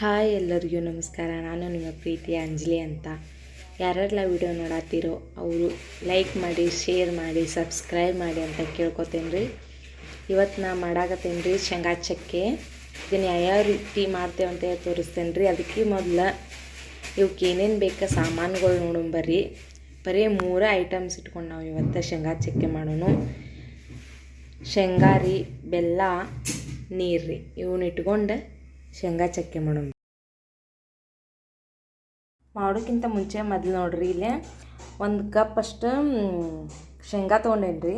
Hi ಎಲ್ಲರಿಗೂ ನಮಸ್ಕಾರ. ನಾನು ನಿಮ್ಮ ಪ್ರೀತಿಯ ಅಂಜಲಿ ಅಂತ. ಯಾರೆಲ್ಲ ವಿಡಿಯೋ ನೋಡತ್ತೀರೋ ಅವರು ಲೈಕ್ ಮಾಡಿ, ಶೇರ್ ಮಾಡಿ, ಸಬ್ಸ್ಕ್ರೈಬ್ ಮಾಡಿ ಅಂತ ಕೇಳ್ಕೊತೇನೆ ರೀ. ಇವತ್ತು ನಾ ಮಾಡಾಕತ್ತೇನೆ ರೀ ಶೇಂಗಾ ಚಕ್ಕೆ. ಇದನ್ನು ಯಾವ ರೀತಿ ಮಾಡ್ತೇವೆ ಅಂತ ತೋರಿಸ್ತೇನೆ ರೀ. ಅದಕ್ಕೆ ಮೊದಲು ಇವಕ್ಕೆ ಏನೇನು ಬೇಕು ಸಾಮಾನುಗಳು ನೋಡೋಣ ಬರ್ರಿ. ಬರೀ 3 ಐಟಮ್ಸ್ ಇಟ್ಕೊಂಡು ನಾವು ಇವತ್ತು ಶೇಂಗಾ ಚಕ್ಕೆ ಮಾಡೋಣ. ಶೇಂಗಾ ರೀ, ಬೆಲ್ಲ, ನೀರು ರೀ, ಇವನ್ನ ಇಟ್ಕೊಂಡು ಶೇಂಗಾ ಚಕ್ಕೆ ಮಾಡೋಕ್ಕಿಂತ ಮುಂಚೆ ಮೊದಲು ನೋಡ್ರಿ, ಇಲ್ಲೇ 1 ಕಪ್ ಅಷ್ಟು ಶೇಂಗಾ ತೊಗೊಂಡೇನಿ ರೀ,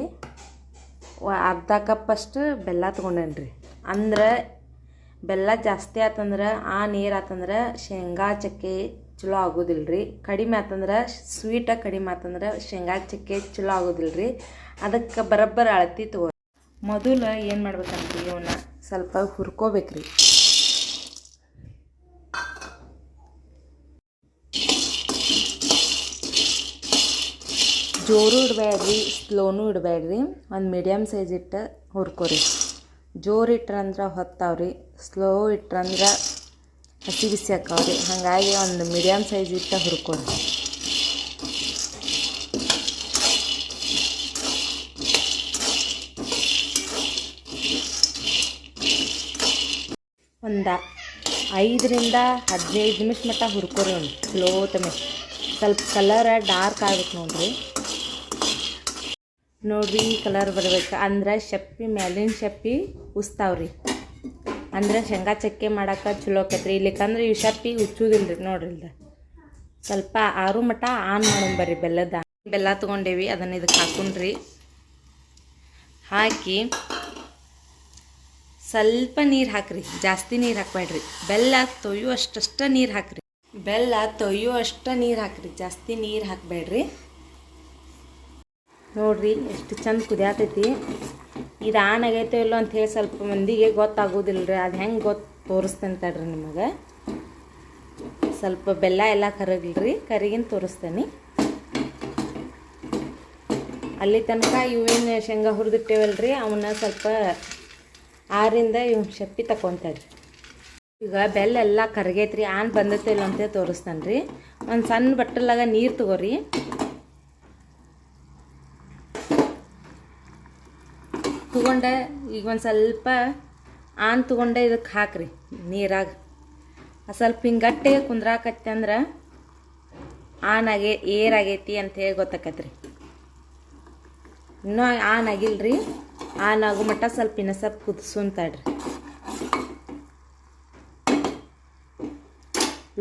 ಅರ್ಧ ಕಪ್ ಅಷ್ಟು ಬೆಲ್ಲ ತೊಗೊಂಡೇನಿ ರೀ. ಅಂದ್ರೆ ಬೆಲ್ಲ ಜಾಸ್ತಿ ಆತಂದ್ರೆ ನೀರು ಆತಂದ್ರೆ ಶೇಂಗಾ ಚಕ್ಕೆ ಚಲೋ ಆಗೋದಿಲ್ಲ ರೀ. ಕಡಿಮೆ ಆತಂದ್ರೆ ಸ್ವೀಟಾಗಿ ಕಡಿಮೆ ಆತಂದ್ರೆ ಶೇಂಗಾ ಚಕ್ಕೆ ಚಲೋ ಆಗೋದಿಲ್ಲ ರೀ. ಅದಕ್ಕೆ ಬರೋಬ್ಬರ ಅಳತಿ ತಗೋ. ಮೊದಲು ಏನು ಮಾಡ್ಬೇಕಂತ ಇವನ್ನ ಸ್ವಲ್ಪ ಹುರ್ಕೋಬೇಕ್ರಿ. ಜೋರು ಇಡಬೇಡ್ರಿ, ಸ್ಲೋನು ಇಡಬೇಡ್ರಿ. ಒಂದು ಮೀಡಿಯಮ್ ಸೈಜ್ ಇಟ್ಟು ಹುರ್ಕೋರಿ. ಜೋರು ಇಟ್ರಂದ್ರೆ ಹೊತ್ತಾವ್ರಿ, ಸ್ಲೋ ಇಟ್ರಂದ್ರೆ ಹಸಿ ಬಿಸಿ ಹಾಕಾವ್ರಿ. ಹಾಗಾಗಿ ಒಂದು ಮೀಡಿಯಮ್ ಸೈಜ್ ಇಟ್ಟು ಹುರ್ಕೋರಿ. ಒಂದು 5ರಿಂದ 15 ನಿಮಿಷ ಮಟ್ಟ ಹುರ್ಕೋರಿ. ಒಂದು ಸ್ಲೋ ತಮೆ ಸ್ವಲ್ಪ ಕಲರ್ ಡಾರ್ಕ್ ಆಗ್ಬೇಕು ನೋಡ್ರಿ. ಈ ಕಲರ್ ಬರ್ಬೇಕು ಅಂದ್ರೆ ಶಪ್ಪಿ ಮೇಲಿನ ಶಪ್ಪಿ ಉಸ್ತಾವ್ರಿ. ಅಂದ್ರೆ ಶೇಂಗಾ ಚಕ್ಕೆ ಮಾಡೋಕೆ ಚಲೋ ಆಕೈತ್ರಿ. ಇಲ್ಲಿಕಂದ್ರೆ ಇವು ಶಪ್ಪಿ ಉಚ್ಚೋದಿಲ್ಲ ರೀ. ನೋಡ್ರಿ ಇಲ್ದ ಸ್ವಲ್ಪ ಆರು ಮಟ್ಟ ಆನ್ ಮಾಡೋಣ ಬರ್ರಿ. ಬೆಲ್ಲ ತೊಗೊಂಡೇವಿ, ಅದನ್ನು ಇದಕ್ಕೆ ಹಾಕೊಂಡ್ರಿ. ಹಾಕಿ ಸ್ವಲ್ಪ ನೀರು ಹಾಕ್ರಿ, ಜಾಸ್ತಿ ನೀರು ಹಾಕ್ಬೇಡ್ರಿ. ಬೆಲ್ಲ ತೊಯ್ಯುವಷ್ಟು ನೀರು ಹಾಕ್ರಿ. ಜಾಸ್ತಿ ನೀರು ಹಾಕಬೇಡ್ರಿ. ನೋಡ್ರಿ ಎಷ್ಟು ಚಂದ ಕುದಿಯಾತೈತಿ. ಇದು ಆನ್ ಆಗೈತೋ ಇಲ್ಲೋ ಅಂಥೇಳಿ ಸ್ವಲ್ಪ ಮಂದಿಗೆ ಗೊತ್ತಾಗೋದಿಲ್ಲ ರೀ. ಅದು ಹೆಂಗೆ ತೋರಿಸ್ತೇನೆ ತಡ್ರಿ ನಿಮಗೆ. ಸ್ವಲ್ಪ ಬೆಲ್ಲ ಎಲ್ಲ ಕರಗಿನ ತೋರಿಸ್ತೇನೆ. ಅಲ್ಲಿ ತನಕ ಇವೇನು ಶೇಂಗಾ ಹುರಿದಿಟ್ಟೇವಲ್ರಿ, ಅವನ್ನ ಸ್ವಲ್ಪ 6ರಿಂದ ಇವು ಶಪ್ಪಿ ತಗೊತಾಳ್ರಿ. ಈಗ ಬೆಲ್ಲ ಎಲ್ಲ ಕರಗೈತ್ರಿ. ಆನ್ ಬಂದೈತೆ ಇಲ್ಲ ಅಂತ ತೋರಿಸ್ತಾನೆ ರೀ. ಒಂದು ಸಣ್ಣ ಬಟ್ಟಲಾಗ ನೀರು ತಗೋರಿ. ತಗೊಂಡೆ ಈಗ ಒಂದು ಸ್ವಲ್ಪ ಆನ್ ತೊಗೊಂಡೆ ಇದಕ್ಕೆ ಹಾಕ್ರಿ ನೀರಾಗ. ಸ್ವಲ್ಪ ಹಿಂಗೆ ಗಟ್ಟೆ ಕುಂದ್ರಾಕತ್ತಿ ಅಂದ್ರೆ ಏರಾಗೈತಿ ಅಂಥೇಳಿ ಗೊತ್ತಾಕತ್ರಿ. ಇನ್ನೂ ಆನ್ ಆಗಿಲ್ರಿ. ಆನ್ ಆಗೋ ಮಟ್ಟ ಸ್ವಲ್ಪ ಇನ್ನೂ ಸ್ವಲ್ಪ ಕುದಿಸುಂತಾಡ್ರಿ.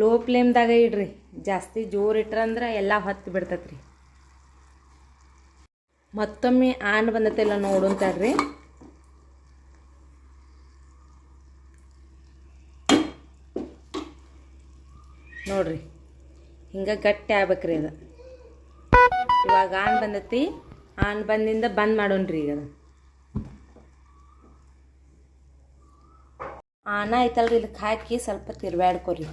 ಲೋ ಫ್ಲೇಮ್ದಾಗ ಇಡ್ರಿ. ಜಾಸ್ತಿ ಜೋರು ಇಟ್ರಂದ್ರೆ ಎಲ್ಲ ಹೊತ್ತು ಬಿಡ್ತೈತ್ರಿ. ಮತ್ತೊಮ್ಮೆ ಆನ್ ಬಂದೈತೆಲ್ಲ ನೋಡುಂತಾಡ್ರಿ. ನೋಡ್ರಿ ಹಿಂಗೆ ಗಟ್ಟಿ ಆಗ್ಬೇಕ್ರಿ ಅದು. ಇವಾಗ ಆನ್ ಬಂದೈತಿ. ಆನ್ ಬಂದಿಂದ ಬಂದ್ ಮಾಡೋಣ್ರಿ. ಈಗ ಅದು ಆನ ಐತಲ್ರಿ, ಇದಕ್ಕೆ ಹಾಕಿ ಸ್ವಲ್ಪ ತಿರ್ವ್ಯಾಡ್ಕೊರಿ.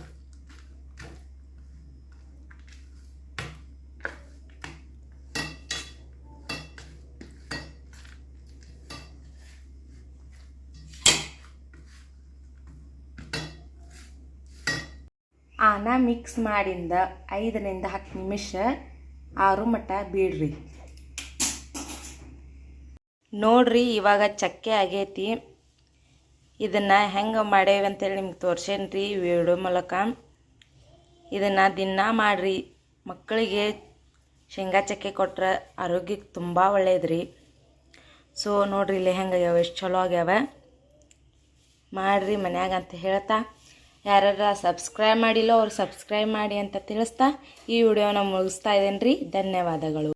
ಆನ ಮಿಕ್ಸ್ ಮಾಡಿಂದ 5ರಿಂದ 10 ನಿಮಿಷ ಆರು ಮಟ್ಟ ಬಿಡ್ರಿ. ನೋಡ್ರಿ ಇವಾಗ ಚಕ್ಕೆ ಆಗೈತಿ. ಇದನ್ನು ಹೆಂಗೆ ಮಾಡೇವಿ ಅಂತೇಳಿ ನಿಮ್ಗೆ ತೋರ್ಸೇನ್ರಿ ವಿಡಿಯೋ ಮೂಲಕ. ಇದನ್ನು ದಿನ ಮಾಡಿರಿ. ಮಕ್ಕಳಿಗೆ ಶೇಂಗಾ ಚಕ್ಕೆ ಕೊಟ್ರೆ ಆರೋಗ್ಯಕ್ಕೆ ತುಂಬ ಒಳ್ಳೇದ್ರಿ. ಸೊ ನೋಡ್ರಿ ಇಲ್ಲಿ ಹೆಂಗಾಗ್ಯಾವ, ಎಷ್ಟು ಚಲೋ ಆಗ್ಯಾವ. ಮಾಡಿರಿ ಮನ್ಯಾಗ ಅಂತ ಹೇಳ್ತಾ, ಯಾರ್ಯಾರ ಸಬ್ಸ್ಕ್ರೈಬ್ ಮಾಡಿಲ್ಲೋ ಅವ್ರು ಸಬ್ಸ್ಕ್ರೈಬ್ ಮಾಡಿ ಅಂತ ತಿಳಿಸ್ತಾ ಈ ವಿಡಿಯೋನ ಮುಗಿಸ್ತಾ ಇದ್ದೇನೆ ರೀ. ಧನ್ಯವಾದಗಳು.